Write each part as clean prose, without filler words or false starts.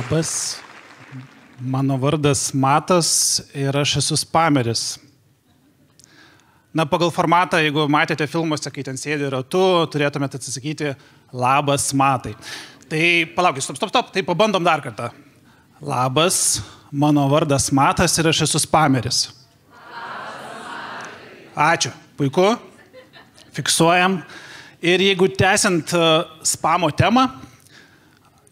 Labas, mano vardas Matas ir aš esu spameris. Na, pagal formatą, jeigu matėte filmuose, kai ten sėdi ratu, turėtumėte atsisakyti labas Matai. Tai palaukit, stop, tai pabandom dar kartą. Labas, mano vardas Matas ir aš esu spameris. Ačiū, puiku, fiksuojam. Ir jeigu tęsiant spamo temą,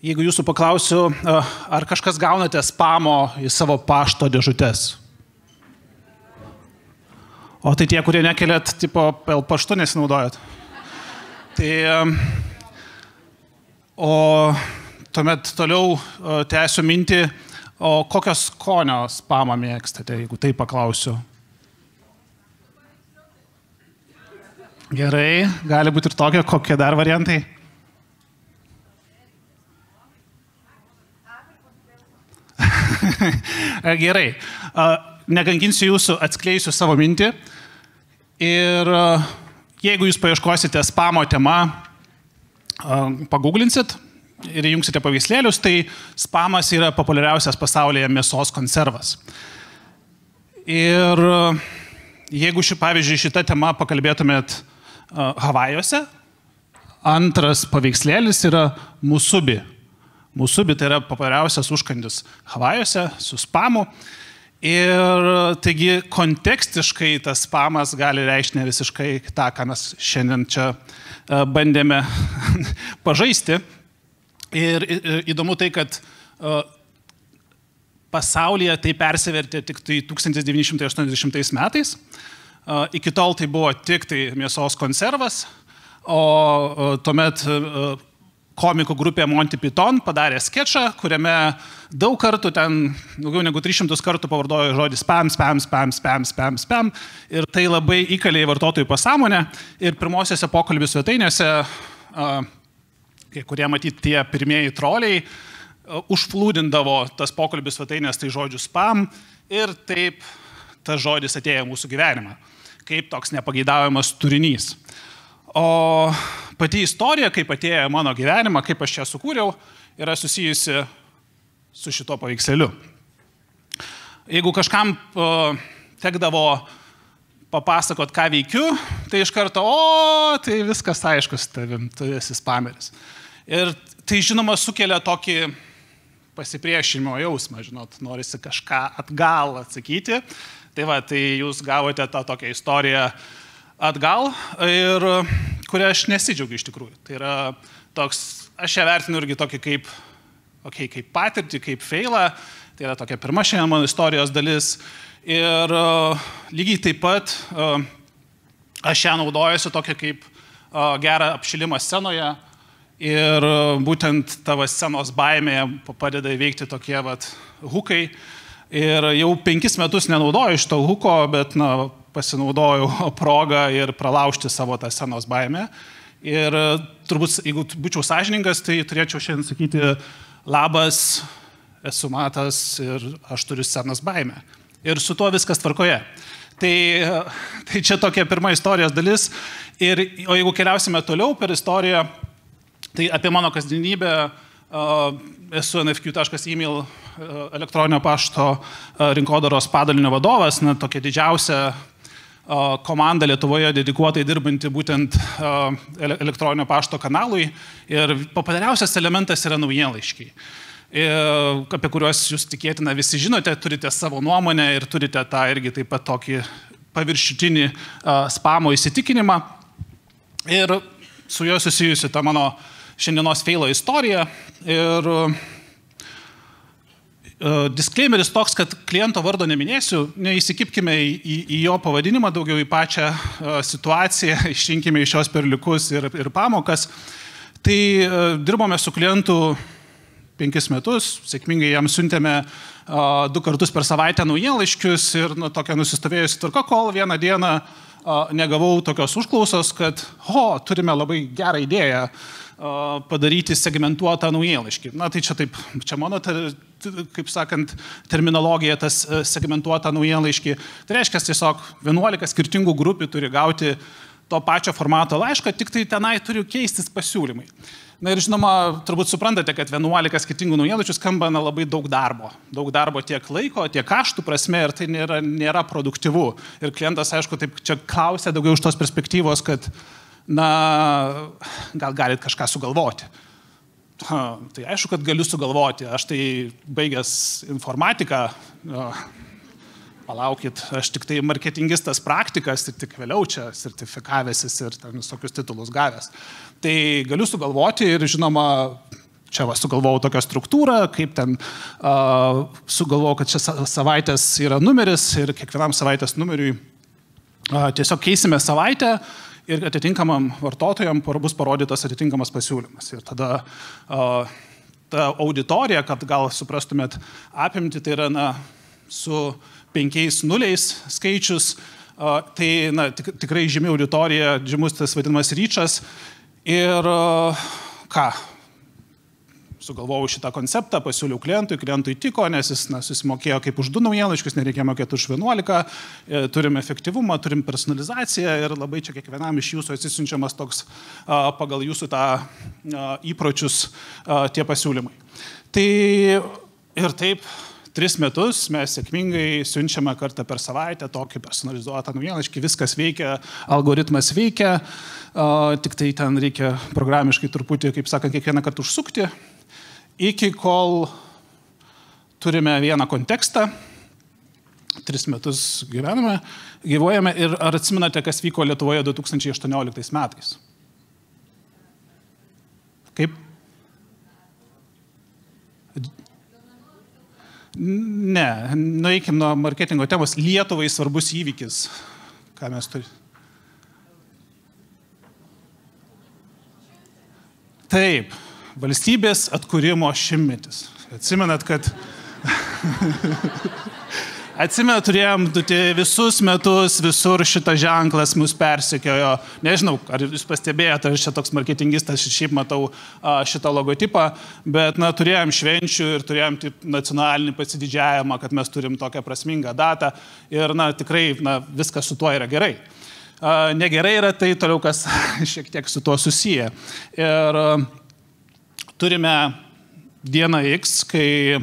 jeigu jūsų paklausiu, ar kažkas gaunate spamo į savo pašto dėžutes? O tai tie, kurie nekeliat, tipo, paštu nesinaudojat. Tai, o tuomet toliau tęsiu mintį, o kokios skonio spamą mėgstate, jeigu tai paklausiu? Gerai, gali būti ir tokie, kokie dar variantai? Gerai, neganginsiu jūsų, atskleisiu savo mintį ir jeigu jūs paieškosite spamo temą, paguglinsit ir įjungsite paveikslėlius, tai spamas yra populiariausias pasaulyje mėsos konservas. Ir jeigu pavyzdžiui šitą temą pakalbėtumėt Havajuose, antras paveikslėlis yra musubi. Musubi tai yra populiariausias užkandis Havajuose su spamu. Ir taigi kontekstiškai tas spamas gali reikšti ne visiškai tą, ką mes šiandien čia bandėme pažaisti. Ir įdomu tai, kad pasaulyje tai persivertė tik tai 1980 metais. Iki tol tai buvo tik tai mėsos konservas, o tuomet komikų grupė Monty Python padarė skečą, kuriame daug kartų, ten daugiau negu 300 kartų pavartojo žodį spam, spam, spam, spam, spam, spam. Ir tai labai įkalė į vartotojų pasąmonę. Ir pirmosiose pokalbių svetainėse, kai kurie matyti tie pirmieji troliai, užplūdindavo tas pokalbių svetainės tai žodžių spam. Ir taip tas žodis atėjo mūsų gyvenimą, kaip toks nepageidaujamas turinys. O pati istorija, kaip atėjo mano gyvenimą, kaip aš čia sukūriau, yra susijusi su šito paveikseliu. Jeigu kažkam tekdavo papasakot, ką veikiu, tai iš karto, tai viskas aišku su tavim, tu esi spameris. Ir tai, žinoma, sukelia tokį pasipriešinimo jausmą, žinot, norisi kažką atgal atsakyti. Tai va, tai jūs gavote tą tokią istoriją atgal, ir kurią aš nesidžiaugiu iš tikrųjų. Tai yra toks, aš ją vertinu irgi tokį kaip patirtį, kaip failą. Tai yra tokia pirma šiandien mano istorijos dalis. Ir lygiai taip pat aš ją naudojuosi tokia kaip gerą apšilimą scenoje. Ir būtent tavo scenos baimėje padeda įveikti tokie hukai. Ir jau 5 metus nenaudoju šito huko, bet pasinaudojau progą ir pralaužti savo tą scenos baimę. Ir turbūt, jeigu būčiau sąžiningas, tai turėčiau šiandien sakyti, labas, esu Matas ir aš turiu scenos baimę. Ir su tuo viskas tvarkoje. Tai čia tokia pirma istorijos dalis. O jeigu keliausime toliau per istoriją, tai apie mano kasdienybę esu nfq.email elektroninio pašto rinkodaros padalinio vadovas, tokia didžiausia komanda Lietuvoje dedikuotai dirbanti būtent elektroninio pašto kanalui. Ir populiariausias elementas yra naujienlaiškiai, apie kuriuos jūs tikėtina visi žinote, turite savo nuomonę ir turite tą irgi taip pat tokį paviršutinį spamo įsitikinimą. Ir su juo susijusi ta mano šiandienos feilo istorija. Ir disclaimeris toks, kad kliento vardo neminėsiu, neįsikipkime į jo pavadinimą, daugiau į pačią situaciją, išrinkime iš jos perliukus ir pamokas. Tai dirbome su klientu 5 metus, sėkmingai jam siuntėme 2 kartus per savaitę naujienlaiškius ir tokia nusistovėjusi tvarka, kol vieną dieną negavau tokios užklausos, kad turime labai gerą idėją padaryti segmentuotą naujienlaiškį. Tai čia mano, kaip sakant, terminologija, tas segmentuotą naujienlaiškį. Tai reiškia, tiesiog 11 skirtingų grupių turi gauti to pačio formato laišką, tik tai tenai turi keistis pasiūlymai. Na ir žinoma, turbūt suprantate, kad 11 skirtingų naujienlaiškių skamba labai daug darbo. Daug darbo tiek laiko, tiek kaštų prasme ir tai nėra produktyvu. Ir klientas, aišku, taip čia klausia daugiau iš tos perspektyvos, kad, gal galit kažką sugalvoti. Tai aišku, kad galiu sugalvoti. Aš tai baigęs informatiką, palaukit, aš tik tai marketingistas praktikas ir tik vėliau čia sertifikavęsis ir ten visokius titulus gavęs. Tai galiu sugalvoti ir žinoma, čia sugalvojau tokią struktūrą, kaip ten sugalvojau, kad čia savaitės yra numeris ir kiekvienam savaitės numeriui tiesiog keisime savaitę ir atitinkamam vartotojam bus parodytas atitinkamas pasiūlymas. Ir tada ta auditorija, kad gal suprastumėt apimti, tai yra su 5 nuliais skaičius, tai tikrai žymi auditorija, žymus tas vadinamas ryčas. Ir sugalvojau šitą konceptą, pasiūliau klientui tiko, nes jis susimokėjo kaip už 2 naujienlaiškius, nereikia mokėti už 11, turim efektyvumą, turim personalizaciją ir labai čia kiekvienam iš jūsų atsisiunčiamas toks pagal jūsų tą įpročius tie pasiūlymai. Tai ir taip 3 metus mes sėkmingai siunčiame kartą per savaitę tokį personalizuotą naujienlaiškį, viskas veikia, algoritmas veikia, tik tai ten reikia programiškai truputį, kaip sakant, kiekvieną kartą užsukti, iki kol turime vieną kontekstą, 3 metus gyvuojame ir ar atsimenate, kas vyko Lietuvoje 2018 metais? Kaip? Ne, nueikim nuo marketingo temos. Lietuvai svarbus įvykis. Ką mes turime? Taip, valstybės atkūrimo 100-metis. Atsimenat, kad... Atsimenu, turėjom visus metus, visur šitas ženklas mus persekiojo. Nežinau, ar jūs pastebėjote, ar čia toks marketingistas, šiaip matau šitą logotipą, bet turėjom švenčių ir turėjom nacionalinį pasididžiavimą, kad mes turim tokią prasmingą datą ir tikrai viskas su tuo yra gerai. Negerai yra tai toliau, kas šiek tiek su tuo susiję. Ir turime dieną X, kai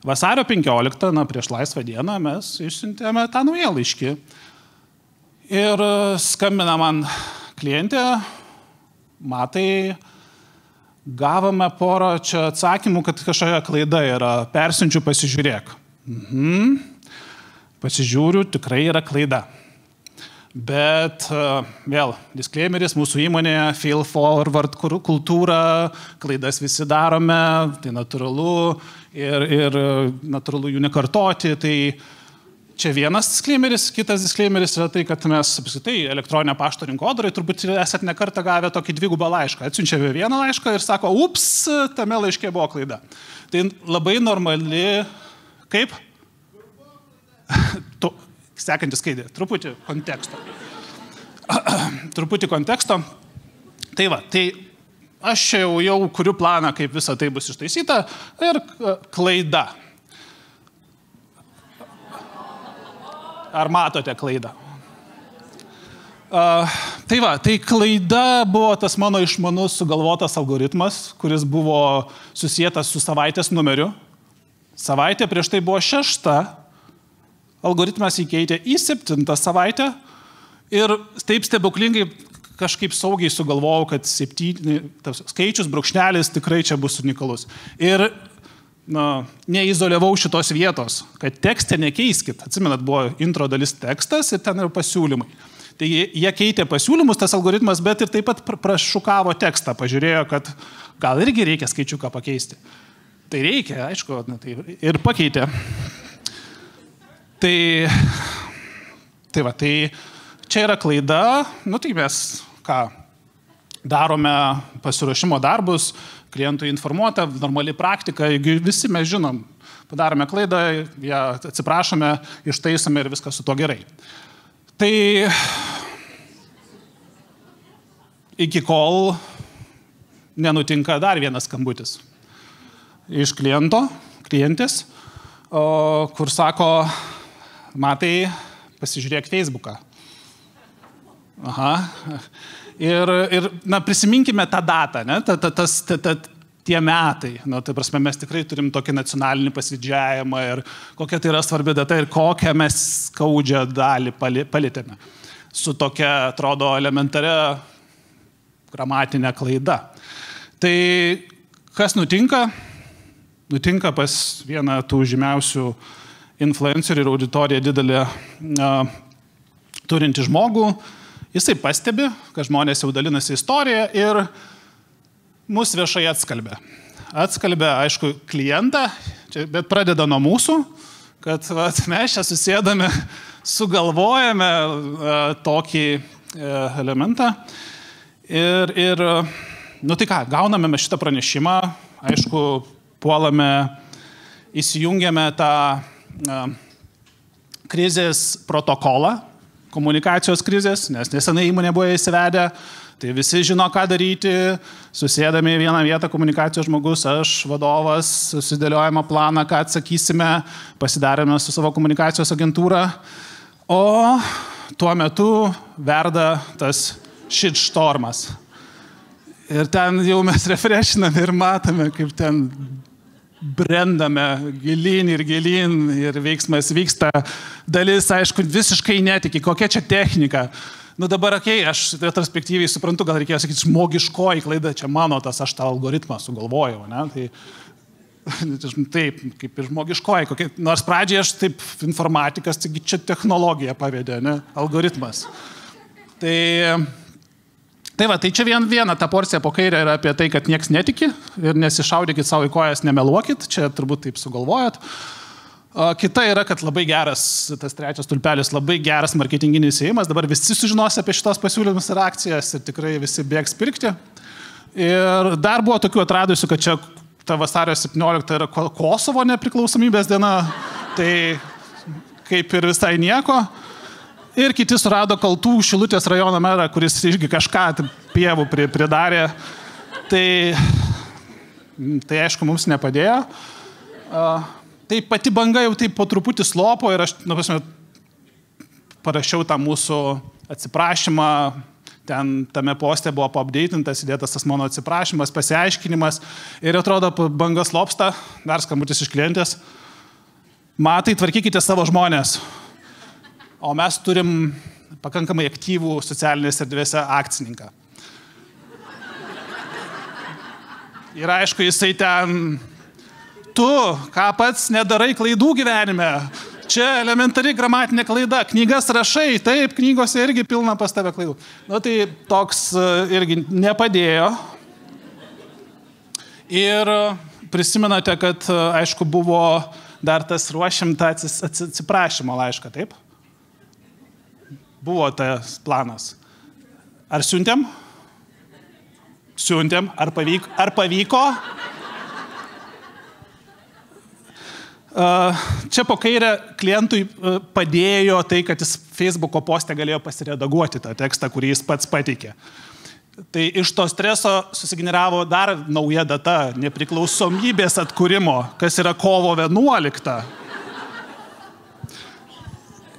vasario 15, prieš laisvą dieną, mes išsiuntėme tą naujienlaiškį. Ir skambina man klientė, matai, gavome porą čia atsakymų, kad kažkokia klaida yra, persiunčiu, pasižiūrėk. Pasižiūriu, tikrai yra klaida. Bet vėl, disclaimeris, mūsų įmonėje fail forward kultūra, klaidas visi darome, tai natūralu ir natūralu jų nekartoti. Tai čia vienas disclaimeris, kitas disclaimeris yra tai, kad mes apskritai elektroninio pašto rinkodarai turbūt esat ne kartą gavę tokį 2 laišką. Atsiunčiame vieną laišką ir sako, ups, tame laiške buvo klaida. Tai labai normali, kaip? Sekantis skaidrė, truputį konteksto. Tai va, tai aš jau kuriu planą, kaip visa tai bus ištaisyta ir klaida. Ar matote klaidą? Tai va, tai klaida buvo tas mano išmanus sugalvotas algoritmas, kuris buvo susietas su savaitės numeriu. Savaitė prieš tai buvo 6. Algoritmas įkeitė į 7 savaitę ir taip stebuklingai kažkaip saugiai sugalvojau, kad 7 skaičius, brūkšnelis tikrai čia bus unikalus. Ir neizoliavau šitos vietos, kad tekste nekeiskit. Atsimenat, buvo intro dalis tekstas ir ten yra pasiūlymai. Tai jie keitė pasiūlymus, tas algoritmas, bet ir taip pat prašukavo tekstą, pažiūrėjo, kad gal irgi reikia skaičiuką pakeisti. Tai reikia, aišku, ir pakeitė. Tai čia yra klaida, tai mes darome pasiruošimo darbus, klientų informuota, normali praktika, jeigu visi mes žinom, padarome klaidą, ją atsiprašome, ištaisome ir viskas su to gerai. Tai iki kol nenutinka dar vienas skambutis iš klientės, kur sako, matai, pasižiūrėk Facebooką. Aha. Ir prisiminkime tą datą, ne? Tie metai. Tai prasme, mes tikrai turim tokį nacionalinį pasididžiavimą ir kokia tai yra svarbi data ir kokią mes skaudžią dalį palėtėme. Su tokia, atrodo, elementaria gramatinė klaida. Tai kas nutinka? Nutinka pas vieną tų žymiausių influencerių ir auditoriją didelį turinti žmogų. Jisai pastebi, kad žmonės jau dalinasi istoriją ir mus viešai atskalbė. Atskalbė, aišku, klientą, bet pradeda nuo mūsų, kad mes čia susėdame, sugalvojame tokį elementą. Ir tai ką, gauname mes šitą pranešimą, aišku, puolame, įsijungiame tą krizės protokolą, komunikacijos krizės, nes nesenai įmonė buvo įsivedę. Tai visi žino, ką daryti, susėdami į vieną vietą komunikacijos žmogus, aš, vadovas, susidėliojame planą, ką atsakysime, pasidarėme su savo komunikacijos agentūra, o tuo metu verda tas shitstormas. Ir ten jau mes refreshiname ir matome, kaip ten brendame gilyn ir veiksmas vyksta. Dalis, aišku, visiškai netiki, kokia čia technika. Dabar, aš retrospektyviai suprantu, gal reikėjo sakyti žmogiškoji klaida, čia mano tas, aš tą algoritmą sugalvojau, ne? Taip, kaip ir žmogiškoji, nors pradžiai aš taip informatikas, taigi čia technologija pavedė, ne? Algoritmas. Tai čia viena ta porcija po kairę yra apie tai, kad nieks netiki ir nesišaudykit savo į kojas, nemeluokit, čia turbūt taip sugalvojat. Kita yra, kad labai geras, tas trečias tulpelis, labai geras marketinginis ėjimas, dabar visi sužinos apie šitos pasiūlymus ir akcijas ir tikrai visi bėgs pirkti. Ir dar buvo tokių atradusių, kad čia ta vasario 17 yra Kosovo nepriklausomybės diena, tai kaip ir visai nieko. Ir kiti surado kaltų Šilutės rajono merą, kuris irgi kažką pievų pridarė. Tai aišku, mums nepadėjo. Tai pati banga jau taip po truputį slopo ir aš, parašiau tą mūsų atsiprašymą, ten tame poste buvo paupdatintas, įdėtas tas mano atsiprašymas, pasiaiškinimas ir atrodo, banga slopsta, dar skambutis iš klientės. Matai, tvarkykite savo žmonės. O mes turim pakankamai aktyvų socialinėse erdvėse akcininką. Ir aišku, jisai ten... Tu, ką pats nedarai klaidų gyvenime, čia elementari gramatinė klaida, knygas rašai, taip, knygose irgi pilna pas tave klaidų. Tai toks irgi nepadėjo. Ir prisimenate, kad, aišku, buvo dar tas ruošimta atsiprašymo laišką, taip? Buvo tas planas. Ar siuntėm? Siuntėm. Ar pavyko? Čia po kairę klientui padėjo tai, kad jis Facebooko poste galėjo pasiredaguoti tą tekstą, kurį jis pats pateikė. Tai iš to streso susigeneravo dar nauja data nepriklausomybės atkūrimo, kas yra kovo 11.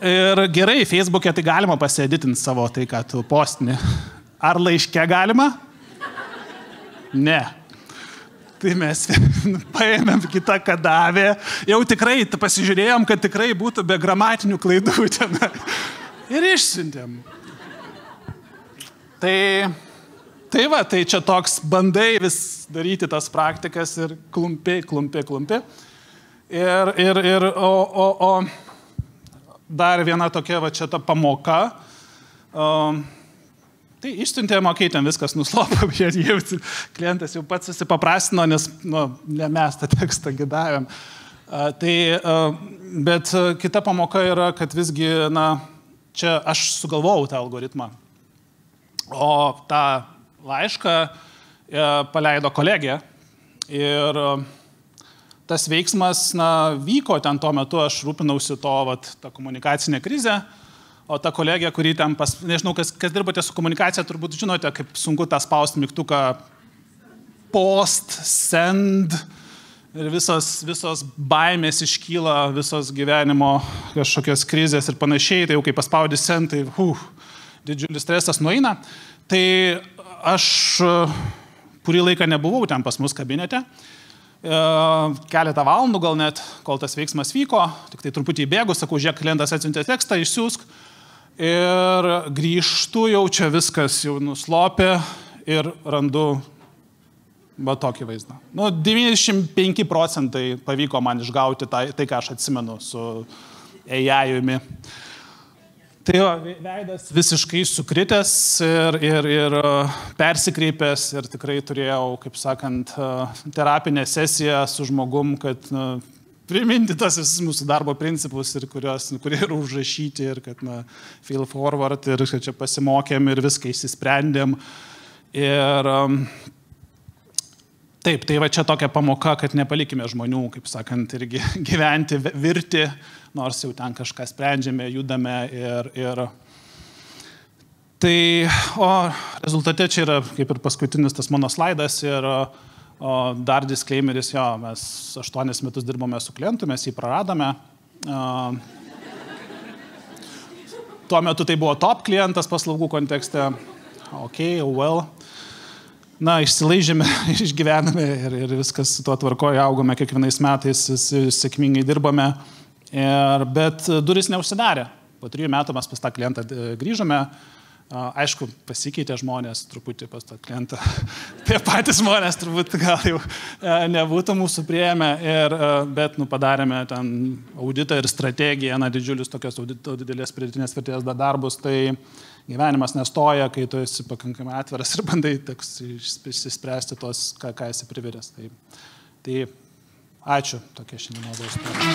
Ir gerai, Facebook'e tai galima pasieditinti savo tai, ką tu postini. Ar laiške galima? Ne. Tai mes paėmėm kitą, ką davė. Jau tikrai pasižiūrėjom, kad tikrai būtų be gramatinių klaidų ten. Ir išsiuntėm. Tai čia toks bandai vis daryti tas praktikas ir klumpi. O dar viena tokia čia ta pamoka. Tai išsiuntėm, ten viskas nuslopo, klientas jau pats susipaprastino, nes ne mes tą tekstą gidavėm. Bet kita pamoka yra, kad visgi, čia aš sugalvojau tą algoritmą, o tą laišką paleido kolegė ir tas veiksmas vyko ten tuo metu, aš rūpinausi tą komunikacinę krizę. O ta kolegė, kuri ten, nežinau, kas dirbate su komunikacija, turbūt žinote, kaip sunku tą spausti mygtuką post, send ir visos baimės iškyla, visos gyvenimo kažkokios krizės ir panašiai. Tai jau kai paspaudi send, tai didžiulis stresas nueina. Tai aš kurį laiką nebuvau ten pas mus kabinete. Keletą valandų gal net, kol tas veiksmas vyko, tik tai truputį įbėgu, sakau, žiūrėk, klientas atsiuntė tekstą, išsiųsk ir grįžtu, jau čia viskas jau nuslopė ir randu tokį vaizdą. 95% pavyko man išgauti tai, ką aš atsimenu su AI-umi. Tai jo, veidas visiškai sukritęs ir persikreipęs ir tikrai turėjau, kaip sakant, terapinę sesiją su žmogum, kad priminti tas visus mūsų darbo principus, ir kurie yra užrašyti, ir kad fail forward, ir kad čia pasimokėm ir viską išsisprendėm. Ir taip, tai va čia tokia pamoka, kad nepalikime žmonių, kaip sakant, irgi gyventi, virti, nors jau ten kažką sprendžiame, judame ir tai, o rezultate čia yra kaip ir paskutinis tas mano slaidas ir dar disclaimeris, jo, mes 8 metus dirbome su klientu, mes jį praradome. Tuo metu tai buvo top klientas paslaugų kontekste, well. Išsilaižėme, išgyvename ir viskas su tuo tvarkoje, augome kiekvienais metais, sėkmingai dirbame, bet duris neužsidarė. Po 3 metų mes pas tą klientą grįžome, aišku, pasikeitė žmonės truputį pas tą klientą, tie patys žmonės turbūt gal jau nebūtų mūsų priėmę, bet padarėme ten auditą ir strategiją, didžiulius tokios didelės pridėtinės vertės darbus, tai gyvenimas nestoja, kai tu esi pakankamai atviras ir bandai išspręsti tos, ką esi priviręs. Tai ačiū, tokia šiandien istorija.